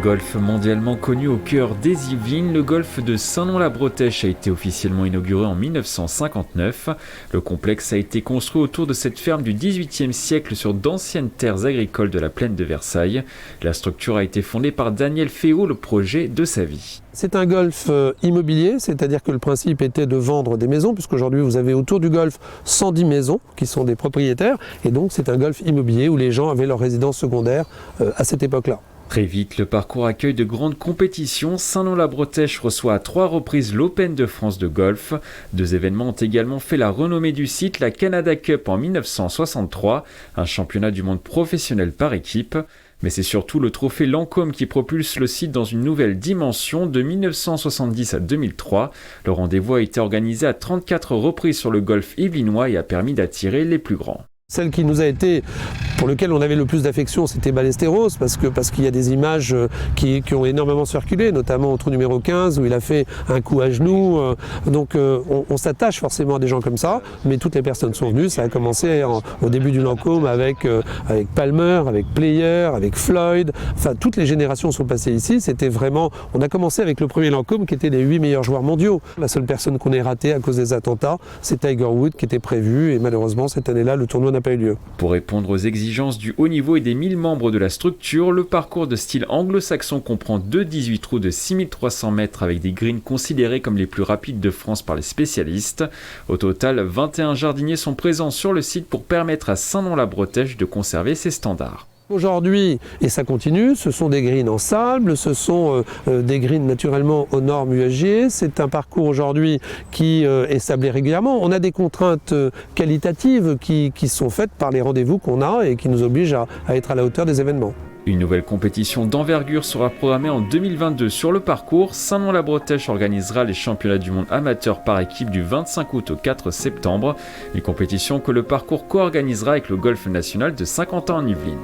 Golf mondialement connu au cœur des Yvelines, le golf de Saint-Nom-la-Bretèche a été officiellement inauguré en 1959. Le complexe a été construit autour de cette ferme du XVIIIe siècle sur d'anciennes terres agricoles de la plaine de Versailles. La structure a été fondée par Daniel Féhaut, le projet de sa vie. C'est un golf immobilier, c'est-à-dire que le principe était de vendre des maisons, puisqu'aujourd'hui vous avez autour du golf 110 maisons qui sont des propriétaires, et donc c'est un golf immobilier où les gens avaient leur résidence secondaire à cette époque-là. Très vite, le parcours accueille de grandes compétitions. Saint-Nom-la-Bretèche reçoit à 3 reprises l'Open de France de golf. 2 événements ont également fait la renommée du site, la Canada Cup en 1963, un championnat du monde professionnel par équipe. Mais c'est surtout le trophée Lancôme qui propulse le site dans une nouvelle dimension de 1970 à 2003. Le rendez-vous a été organisé à 34 reprises sur le golf yvelinois et a permis d'attirer les plus grands. Celle qui nous a été, pour lequel on avait le plus d'affection, c'était Ballesteros, parce qu'il y a des images qui ont énormément circulé, notamment au trou numéro 15 où il a fait un coup à genoux. Donc on s'attache forcément à des gens comme ça, mais toutes les personnes sont venues. Ça a commencé au début du Lancôme avec Palmer, avec Player, avec Floyd. Enfin, toutes les générations sont passées ici. C'était vraiment. On a commencé avec le premier Lancôme qui était les 8 meilleurs joueurs mondiaux. La seule personne qu'on ait ratée à cause des attentats, c'est Tiger Woods qui était prévu, et malheureusement cette année-là, le tournoi n'a pas eu lieu. Pour répondre aux exigences du haut niveau et des 1000 membres de la structure, le parcours de style anglo-saxon comprend 2 18 trous de 6300 mètres avec des greens considérés comme les plus rapides de France par les spécialistes. Au total, 21 jardiniers sont présents sur le site pour permettre à Saint-Nom-la-Bretèche de conserver ses standards. Aujourd'hui, et ça continue, ce sont des greens en sable, ce sont des greens naturellement aux normes USGA. C'est un parcours aujourd'hui qui est sablé régulièrement. On a des contraintes qualitatives qui sont faites par les rendez-vous qu'on a et qui nous obligent à être à la hauteur des événements. Une nouvelle compétition d'envergure sera programmée en 2022 sur le parcours. Saint-Nom-la-Bretèche organisera les championnats du monde amateur par équipe du 25 août au 4 septembre. Une compétition que le parcours co-organisera avec le Golf National de Saint-Quentin en Yvelines.